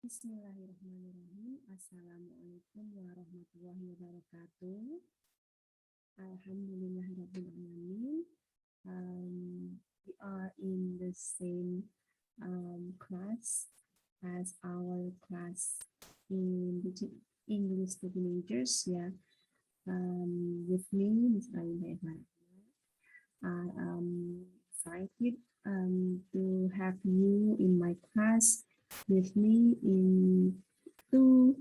Bismillahirrahmanirrahim. Assalamualaikum warahmatullahi wabarakatuh. Alhamdulillahirrahmanirrahim. We are in the same class as our class in English to teenagers. Yeah, with me, Ms. Alinda Evan. I am excited to have you in my class with me in two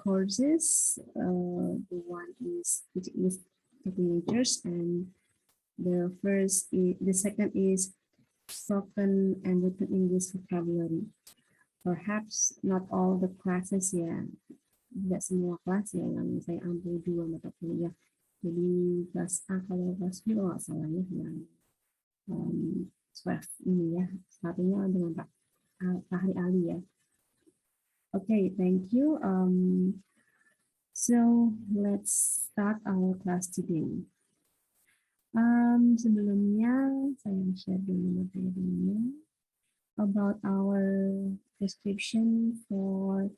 courses. The one is English to teenagers, and the second is spoken and written English vocabulary. Perhaps not all the classes ya, tidak semua kelas ya yang saya ambil 2 mata kuliah. Jadi kelas A kalau kelas B kalau nggak salah ya yang SWAF ini ya, satunya dengan Pak Fahri Ali ya. Okay, thank you. So let's start our class today. Sebelumnya saya share dulu materinya about our description for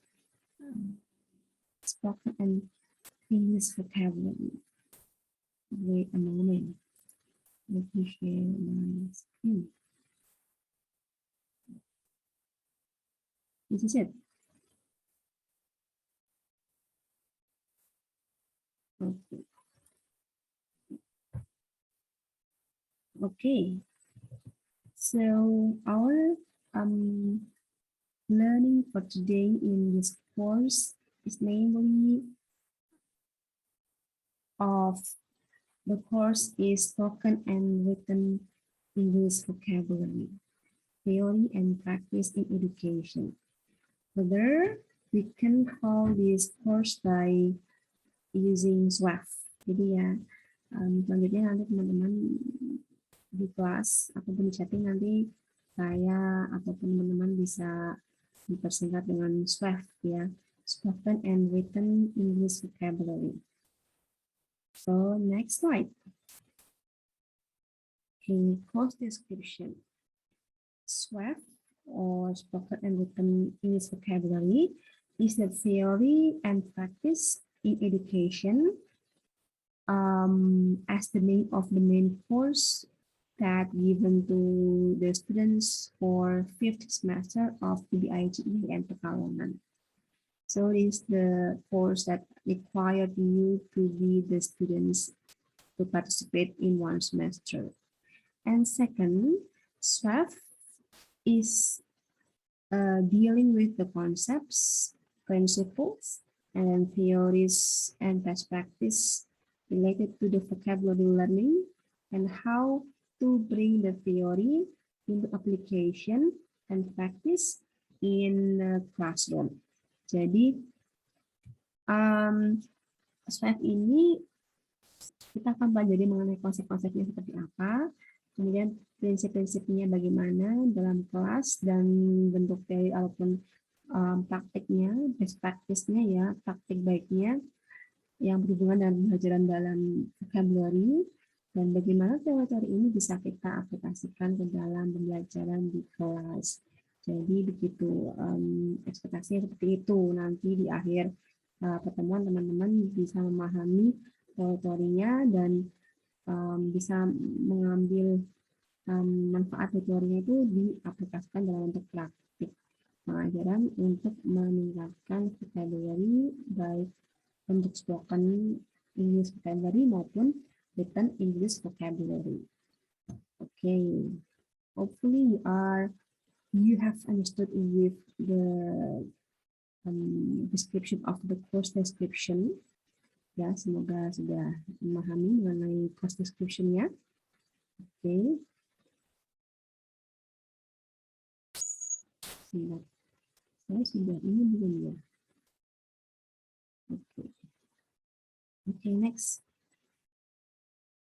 spoken and English vocabulary. Wait a moment. Let me share my screen. This is it. Okay. Okay. So our learning for today in this course is namely of the course is spoken and written English vocabulary, theory and practice in education. Further, we can call this course by using SWAF. Jadi ya, selanjutnya nanti teman-teman di kelas ataupun di chatting nanti saya ataupun teman-teman bisa dipersingkat dengan SWAF ya, spoken and written English vocabulary. So next slide. In course description, SWAF or spoken and written English vocabulary is the theory and practice in education as the name of the main course that given to the students for 5th semester of PBIGE and Pekalongan. So this is the course that required you to be the students to participate in 1 semester. And second, SWAF is dealing with the concepts, principles, and theories and best practice related to the vocabulary learning and how to bring the theory into application and practice in the classroom. Jadi, SWAF ini kita akan pelajari mengenai konsep-konsepnya seperti apa, kemudian prinsip-prinsipnya bagaimana dalam kelas, dan bentuk teori ataupun praktiknya, best practice-nya ya, praktik baiknya yang berhubungan dengan pembelajaran dalam vocabulary, dan bagaimana teori-teori ini bisa kita aplikasikan ke dalam pembelajaran di kelas. Jadi begitu, ekspektasinya seperti itu. Nanti di akhir pertemuan teman-teman bisa memahami teorinya dan bisa mengambil manfaat teorinya itu diaplikasikan dalam bentuk praktik pengajaran untuk meningkatkan vocabulary baik untuk spoken English vocabulary maupun written English vocabulary. Okay, hopefully you have understood with the description of the course description. Ya, semoga sudah memahami mengenai course description-nya. Oke. Saya sudah ini belum ya. Oke. Oke, next.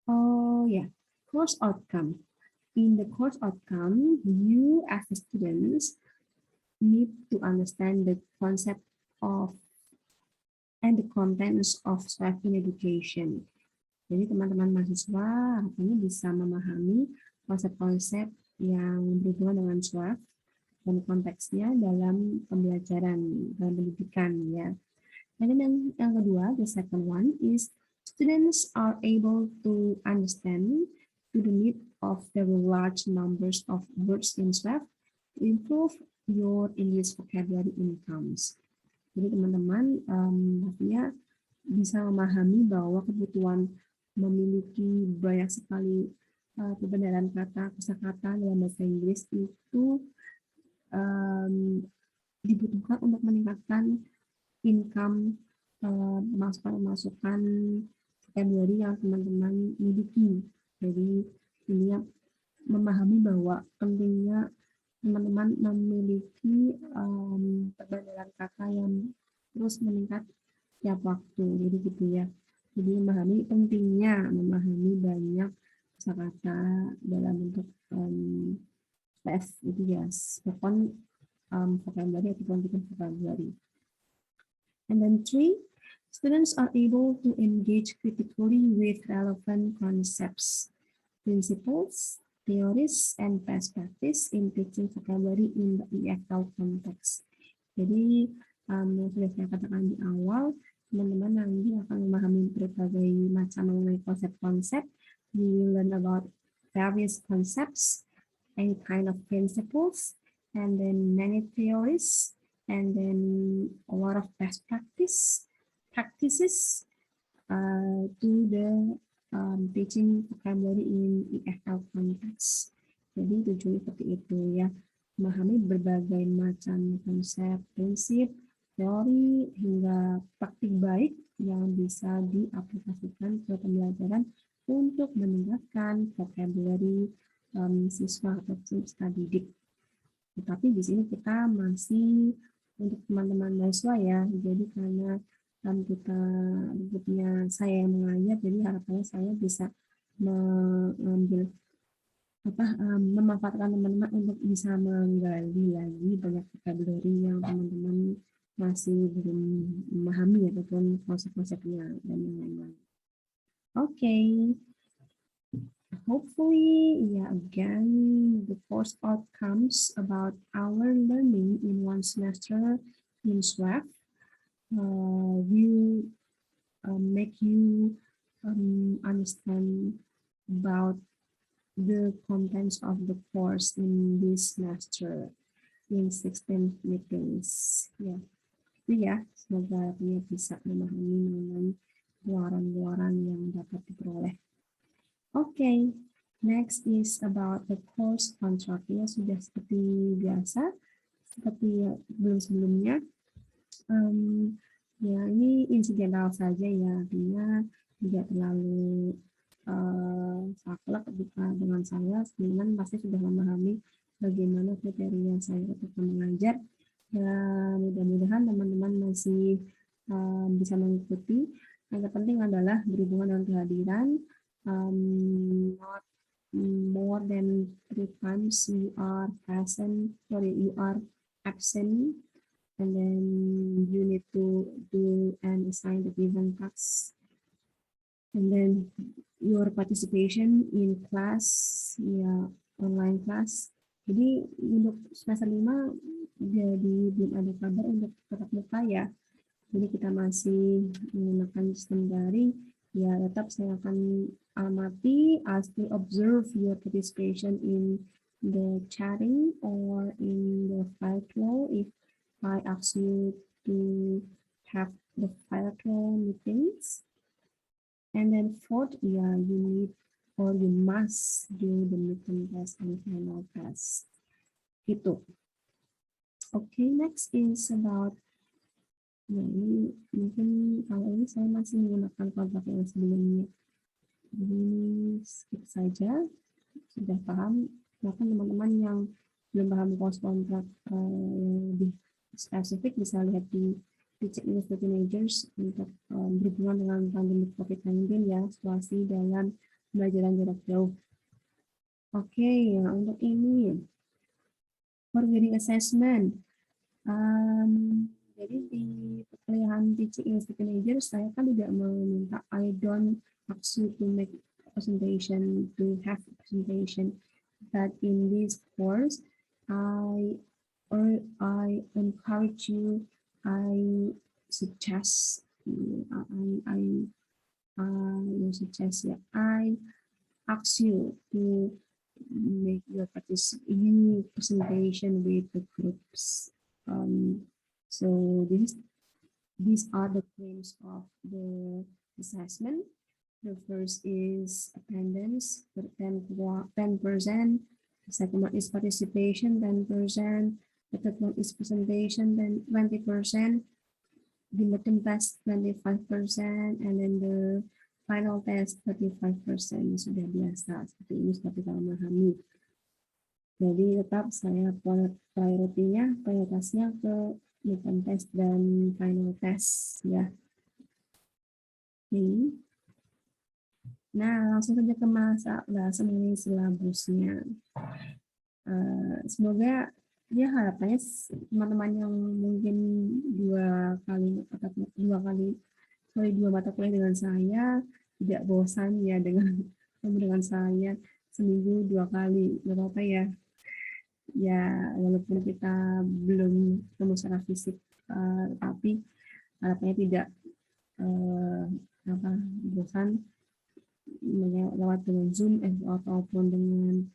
Oh ya, course outcome. In the course outcome, you as a students need to understand the concept of and the contents of SWAF in education. Jadi teman-teman mahasiswa harapannya bisa memahami konsep-konsep yang berhubungan dengan SWAF dan konteksnya dalam pembelajaran, dalam pendidikan ya. And then yang kedua, the second one is students are able to understand to the need of very large numbers of words in Swift to improve your English vocabulary incomes. Jadi teman-teman artinya bisa memahami bahwa kebutuhan memiliki banyak sekali perbedaran kata, kosakata dalam bahasa Inggris itu dibutuhkan untuk meningkatkan income, masukan-masukan vocabulary yang teman-teman miliki. Jadi ini memahami bahwa pentingnya teman-teman memiliki perbedaran kata yang terus meningkat tiap waktu. Jadi gitu ya. Jadi memahami pentingnya memahami banyak kosakata dalam bentuk PF itu ya, spoken vocabulary ataupun written vocabulary. And then 3, students are able to engage critically with relevant concepts, principles, theories, and best practice in teaching vocabulary in the EFL context. Jadi, sudah saya katakan di awal, teman-teman nanti akan memahami berbagai macam mengenai konsep-konsep. You will learn about various concepts, any kind of principles, and then many theories, and then a lot of best practices to the teaching vocabulary in EFL context. Jadi tujuannya seperti itu ya, memahami berbagai macam konsep, prinsip, teori, hingga praktik baik yang bisa diaplikasikan ke pembelajaran untuk meningkatkan vocabulary siswa atau peserta didik. Tetapi di sini kita masih untuk teman-teman mahasiswa ya, jadi karena kita grupnya saya yang mengajar, jadi harapannya saya bisa mengambil memanfaatkan teman-teman untuk bisa menggali lagi banyak vocabulary yang teman-teman masih belum memahami ataupun konsep-konsepnya dan yang lain-lain. Okay. Hopefully, again, the course outcomes about our learning in one semester in SWAF will make you understand about the contents of the course in this semester in 16 meetings. Semoga bisa memahami mengenai luaran-luaran yang dapat diperoleh. Okay, next is about the course contract. Ya, sudah seperti biasa, seperti sebelum-sebelumnya. Ya, ini insidental saja ya, artinya tidak terlalu saklek dengan saya. Teman-teman pasti sudah memahami bagaimana kriteria saya untuk mengajar. Dan mudah-mudahan teman-teman masih bisa mengikuti. Yang terpenting adalah berhubungan dengan kehadiran. Not more than 3 times you are absent, and then you need to do and assign the given tasks, and then your participation in class, online class. Jadi untuk semester 5 jadi belum ada kabar untuk tatap muka ya. Jadi kita masih menggunakan sistem daring. Ya, tetap saya akan amati, I still observe your participation in the chatting or in the file flow if I ask you to have the file flow meetings. And then fourth, you need or you must do the midterm test and final test. Gitu. Okay, next is about ini mungkin kalau ini saya masih menggunakan kontrak yang sebelumnya. Jadi skip saja, sudah paham. Bahkan teman-teman yang belum paham kontrak yang lebih spesifik bisa lihat di Teaching English for Teenagers untuk berhubungan dengan pandemi COVID-19 ya, situasi dalam pembelajaran jarak jauh. Oke, untuk ini for grading assessment. Jadi di perkuliahan Teaching English for Teenagers saya kan tidak meminta, I don't ask you to make a presentation, to have a presentation, but in this course I or I encourage you, I suggest, I suggest, yeah, I ask you to make your presentation with the groups. So these are the claims of the assessment. The first is attendance, 10%. The second one is participation, 10%. The third one is presentation, then 20%. The midterm test, 25%. And then the final test, 35%. Sudah biasa. Seperti ini sudah kita memahami. Jadi tetap saya prioritasnya ke midterm test dan final test ya. Oke. Nah, langsung saja ke bahasa mengenai silabusnya. Semoga ya harapannya teman-teman yang mungkin dua mata kuliah dengan saya tidak bosan ya dengan saya seminggu 2 kali, nggak apa-apa ya. Ya walaupun kita belum ketemu secara fisik, tapi harapannya tidak bosan lewat dengan Zoom ataupun dengan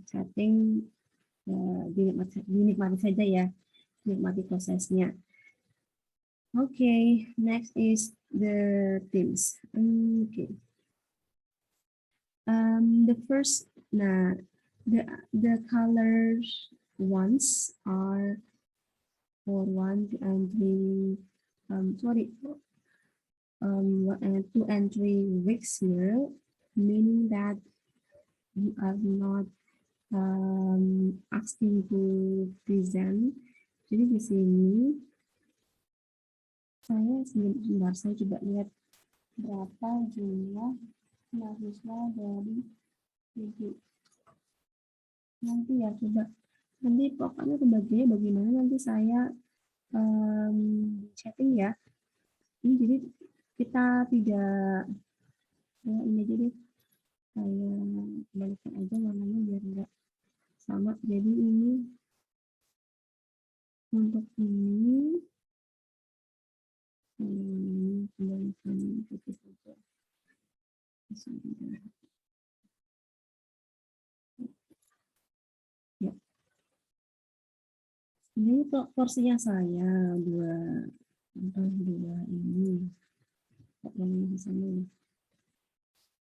chatting, dinikmati saja ya, nikmati prosesnya. Okay, next is the themes. Okay. The first, the colors ones are for 1 and 3. 2 and 3 weeks here, meaning that we are not asking to present. Jadi di sini saya coba lihat berapa jumlah mahasiswa dari ibu. Nanti ya coba, nanti pokoknya kebagiannya bagaimana nanti saya chatting ya. Ini jadi kita tidak ini jadi saya balikkan aja warnanya biar enggak sama. Jadi ini untuk ini kembalikan putih saja. Ya. Ini porsinya saya dua ini.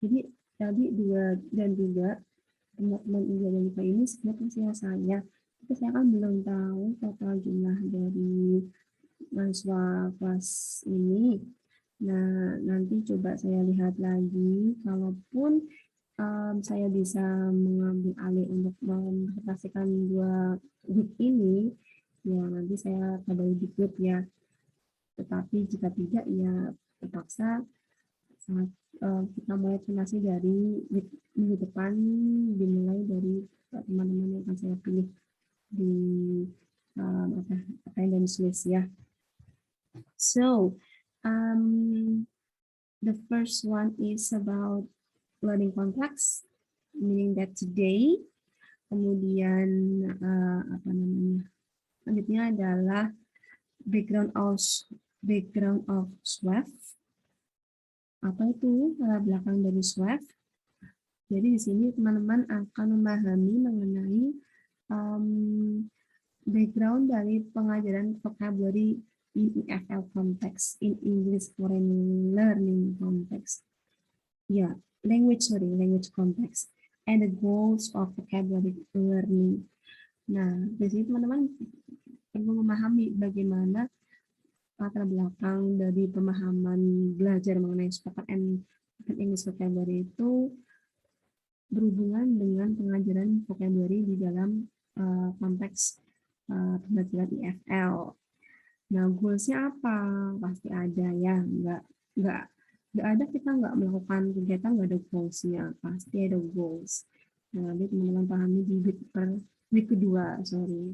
Jadi tadi 2 dan 3 teman-teman dan IPA ini sebenarnya saya. Tapi saya kan belum tahu total jumlah dari mahasiswa kelas ini. Nah, nanti coba saya lihat lagi. Kalaupun saya bisa mengambil alih untuk mempresentasikan 2 week ini, ya nanti saya kabari di grup ya. Tetapi jika tidak, ya terpaksa kita mulai presentasi dari minggu depan, dimulai dari teman-teman yang akan saya pilih di attendance list ya. So the first one is about learning context, meaning that today. Kemudian selanjutnya adalah background of SWOT. Apa itu latar belakang dari SWOT? Jadi di sini teman-teman akan memahami mengenai background dari pengajaran vocabulary in EFL context, in English Foreign Learning context. Ya, language context, and the goals of vocabulary learning. Nah, di sini teman-teman perlu memahami bagaimana latar belakang dari pemahaman belajar mengenai spoken English vocabulary itu berhubungan dengan pengajaran vocabulary di dalam konteks pembelajaran EFL. Nah, goals-nya apa? Pasti ada ya. Nggak ada kita nggak melakukan kegiatan nggak ada goals-nya. Pasti ada goals. Nah, nanti teman-teman pahami di week kedua, sorry.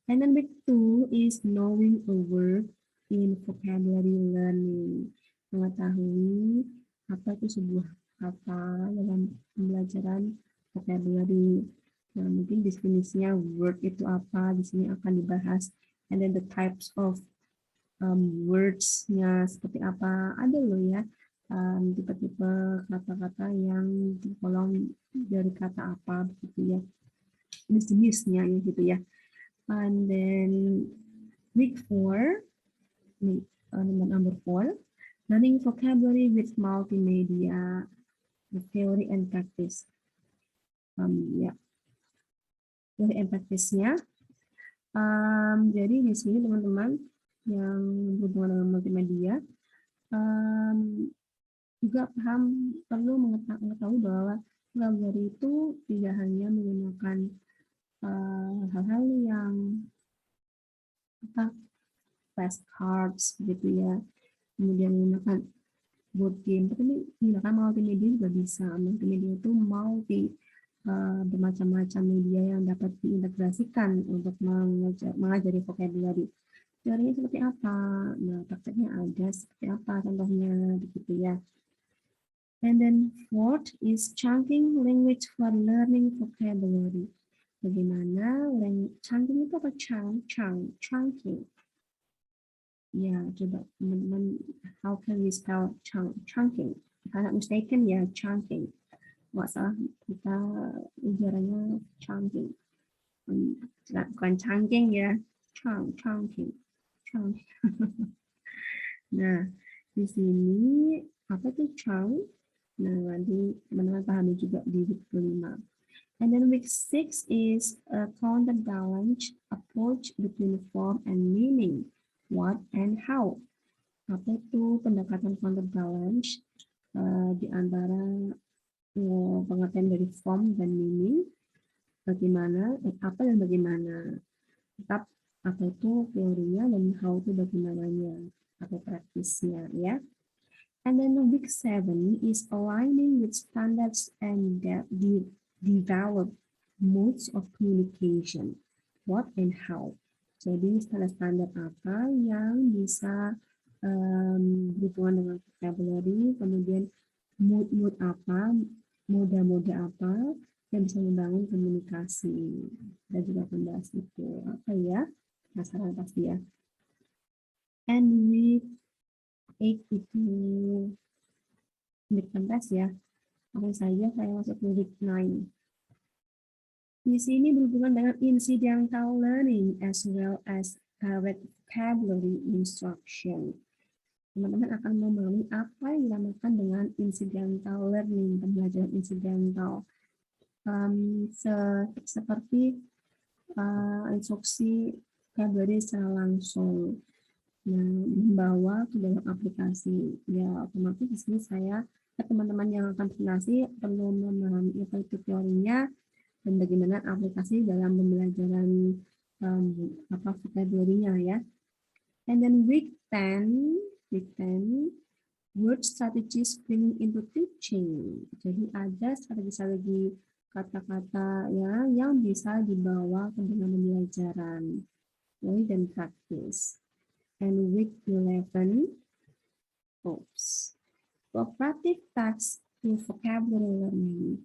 And then week 2 is knowing a word in vocabulary learning. Mengetahui apa itu sebuah kata dalam pembelajaran vocabulary. Nah, mungkin definisinya word itu apa, di sini akan dibahas. And then the types of words-nya seperti apa, ada loh ya. Tipe-tipe kata-kata yang tergolong dari kata apa, begitu ya. Jenis-jenisnya gitu ya. And then week 4, number 4, learning vocabulary with multimedia, the theory and practice. Ya, theory and practice-nya. Jadi di sini teman-teman yang berhubungan dengan multimedia juga perlu mengetahui bahwa vocabulary itu tidak hanya menggunakan hal-hal yang flashcards gitu ya, kemudian menggunakan board game, tapi menggunakan multimedia juga bisa. Multimedia itu bermacam-macam media yang dapat diintegrasikan untuk mengajari vocabulary. Teorinya seperti apa? Nah, prakteknya ada seperti apa contohnya begitu ya. And then fourth is chunking language for learning vocabulary. Bagaimana chunking itu apa? Chunking. Ya, coba teman-teman, how can we spell chunking? If I'm not mistaken, ya chunking. Nggak salah, kita ujarannya chunking. Bukan chunking ya, chunking. Nah, di sini apa tuh chunk? Nah, nanti teman-teman pahami juga di week kelima. And then week 6 is a counterbalance approach between form and meaning. What and how? Apa itu pendekatan counterbalance di antara pengertian dari form dan meaning? Bagaimana, apa dan bagaimana? Tetap apa itu teorinya dan how itu bagaimananya atau praktisnya ya. And then week 7 is aligning with standards and develop modes of communication. What and how. Jadi standar-standar apa yang bisa berhubungan dengan vocabulary, kemudian mood apa, moda-moda apa yang bisa membangun komunikasi. Dan juga membahas itu apa ya, penasaran pasti ya. And week 8 itu week 16 ya. Langsung saja saya masuk ke week 9. Di sini berhubungan dengan incidental learning as well as direct vocabulary instruction. Teman-teman akan memahami apa yang dinamakan dengan incidental learning, pembelajaran incidental. Seperti instruksi vocabulary secara langsung. Nah, membawa ke dalam aplikasi. Ya, otomatis di sini saya teman-teman yang akan presentasi perlu memahami apa itu teorinya dan bagaimana aplikasi dalam pembelajaran vocabulary-nya ya. And then week 10, word strategies bringing into teaching. Jadi ada strategi-strategi kata-kata ya yang bisa dibawa ke dalam pembelajaran, teori dan praktis. And week 11, cooperative tasks to vocabulary learning.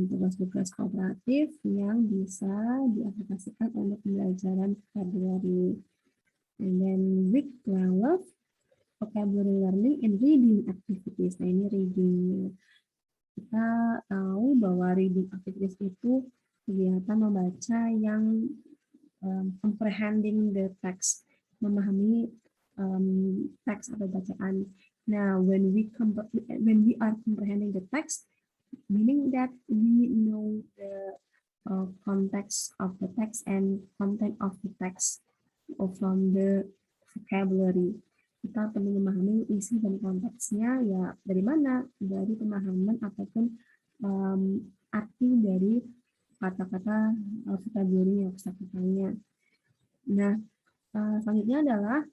Tugas-tugas kooperatif yang bisa diaplikasikan untuk pembelajaran vocabulary. And then week 12, vocabulary learning and reading activities. Nah, ini reading. Kita tahu bahwa reading activities itu kegiatan membaca yang comprehending the text, memahami teks atau bacaan. Nah, when we are comprehending the text, meaning that we know the context of the text and content of the text from the vocabulary. Kita perlu memahami isi dan konteksnya ya dari mana? Dari pemahaman ataupun arti dari kata-kata vocabulary yang kosakatanya. Nah, selanjutnya adalah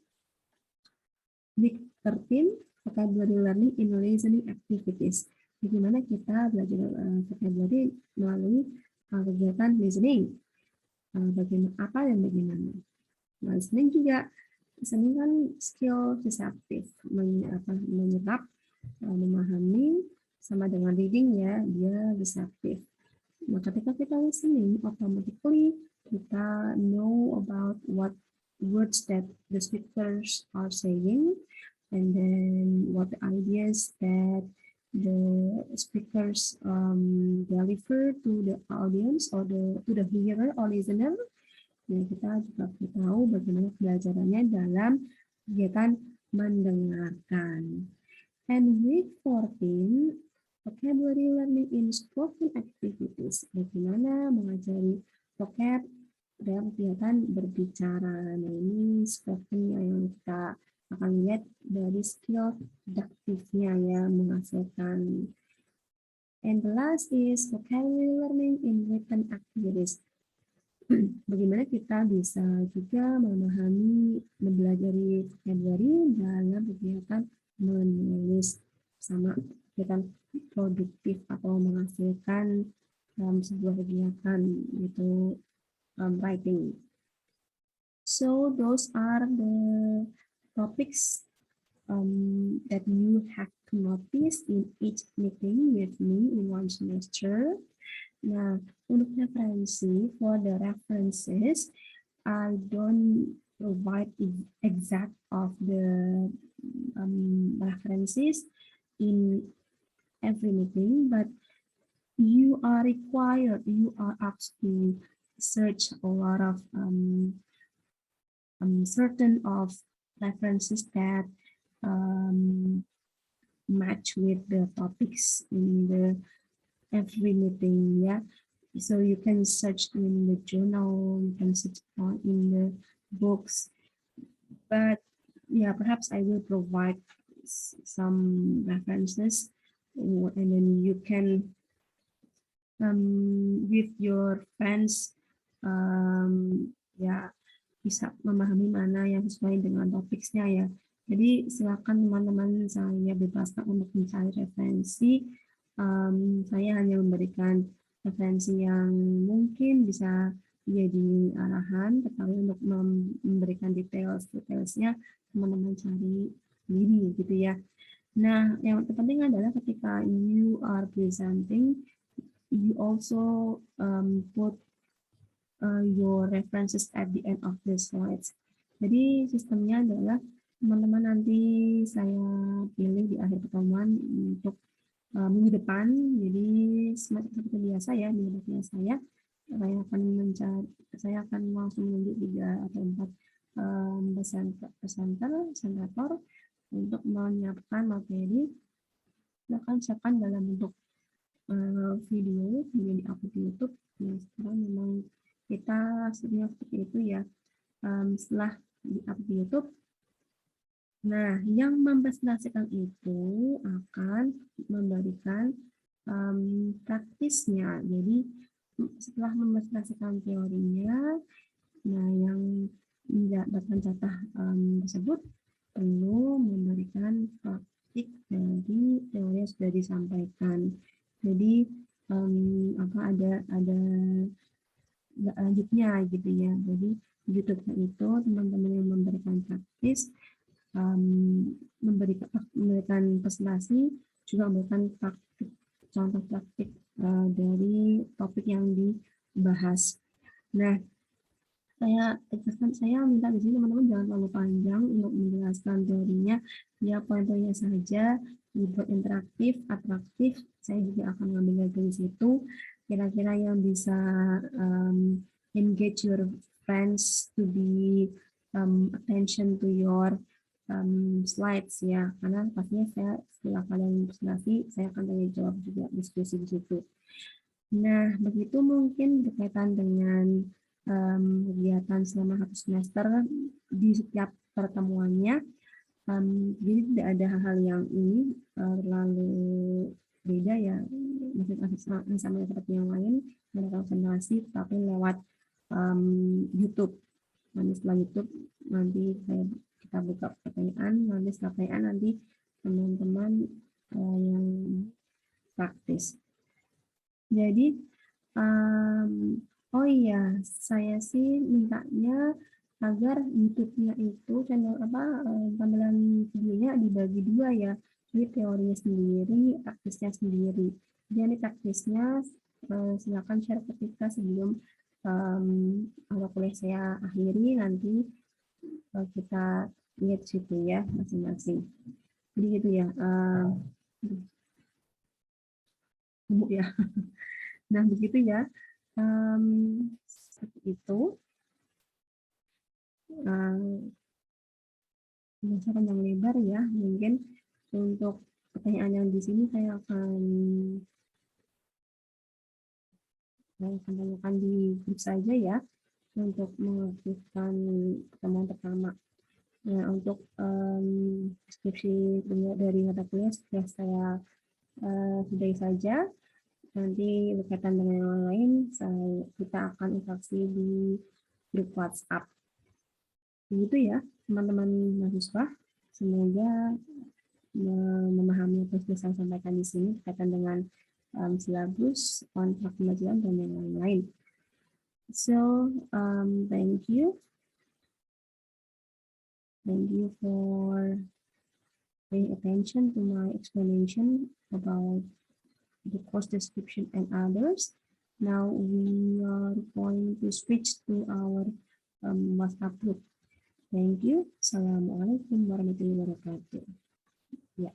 week 13, vocabulary learning in listening activities. Bagaimana kita belajar vocabulary melalui kegiatan listening. Bagaimana apa dan bagaimana. Nah, listening juga, listening kan skill receptive, menyerap, memahami, sama dengan reading ya, dia receptive. Nah, ketika kita listening, automatically kita know about what words that the speakers are saying, and then what the ideas that the speakers deliver to the audience or to the hearer or listener. Nah, kita juga perlu tahu bagaimana pelajarannya dalam kegiatan mendengarkan. And week 14, vocabulary learning in spoken activities. Bagaimana mengajari vocab dalam kegiatan berbicara. Nah, ini spoken yang kita akan lihat dari skill adaptifnya ya, menghasilkan. And the last is vocabulary learning in written activities. Bagaimana kita bisa juga memahami, mempelajari vocabulary dalam kegiatan menulis sama kegiatan produktif atau menghasilkan sebuah kegiatan yaitu writing. So those are the topics that you have to notice in each meeting with me in one semester. Nah, untuk referensi, for the references, I don't provide exact of the references in every meeting, but you are required, you are asked to search a lot of certain of references that match with the topics in the every meeting, yeah. So you can search in the journal, you can search in the books, but yeah, perhaps I will provide some references, and then you can with your friends ya bisa memahami mana yang sesuai dengan topiknya ya. Jadi silakan teman-teman, saya bebaskan untuk mencari referensi. Saya hanya memberikan referensi yang mungkin bisa jadi arahan, tetapi untuk memberikan detailsnya teman-teman cari sendiri gitu ya. Nah, yang terpenting adalah ketika you are presenting, you also put your references at the end of the slides. Jadi sistemnya adalah teman-teman nanti saya pilih di akhir pertemuan untuk minggu depan. Jadi seperti biasa ya, minggu depan saya akan langsung menunjuk 3 atau 4 presenter untuk menyiapkan materi. Akan siapkan dalam bentuk video, kemudian di-upload di YouTube. Nah, sekarang memang kita seperti itu ya. Setelah di-upload di YouTube, nah yang mempresentasikan itu akan memberikan praktisnya. Jadi setelah mempresentasikan teorinya, nah yang mendapatkan jatah tersebut perlu memberikan praktik dari teori yang sudah disampaikan. Jadi ada lanjutnya gitu ya. Jadi YouTube-nya itu teman-teman yang memberikan praktis, memberikan presentasi, juga memberikan contoh praktik dari topik yang dibahas. Nah, saya minta di sini teman-teman jangan terlalu panjang untuk menjelaskan teorinya, ya poin-poinnya saja, dibuat interaktif, atraktif. Saya juga akan mengambil dari situ kira-kira yang bisa engage your friends to be attention to your slides ya, karena pastinya saya setelah kalian presentasi saya akan tanya jawab juga, diskusi di situ. Nah, begitu mungkin berkaitan dengan kegiatan selama 1 semester di setiap pertemuannya. Jadi tidak ada hal-hal yang ini terlalu beda ya, maksudnya sama seperti yang lain, mereka presentasi tapi lewat YouTube. Nanti setelah YouTube nanti kita buka pertanyaan, nanti setelah pertanyaan nanti teman-teman yang praktis. Jadi oh iya, saya sih mintanya agar YouTube-nya itu channel tampilan videonya dibagi 2 ya. Jadi teorinya sendiri, praktisnya sendiri. Jadi praktisnya silakan share ke kita sebelum mata kuliah saya akhiri, nanti kita lihat situ ya masing-masing. Jadi gitu ya. Ya. Nah, begitu ya. Seperti itu. Saya panjang lebar ya. Mungkin untuk pertanyaan yang di sini saya akan tanyakan di grup saja ya untuk melakukan pertemuan pertama. Nah, untuk deskripsi dari mata kuliah sudah saya sudahi saja. Nanti berkaitan dengan yang lain, kita akan interaksi di grup WhatsApp. Begitu ya, teman-teman mahasiswa. Semoga memahami apa yang saya sampaikan di sini berkaitan dengan silabus, kontrak pembelajaran, dan yang lain-lain. So, thank you. Thank you for paying attention to my explanation about the course description and others. Now we are going to switch to our WhatsApp group. Thank you. Assalamualaikum warahmatullahi wabarakatuh. Yeah.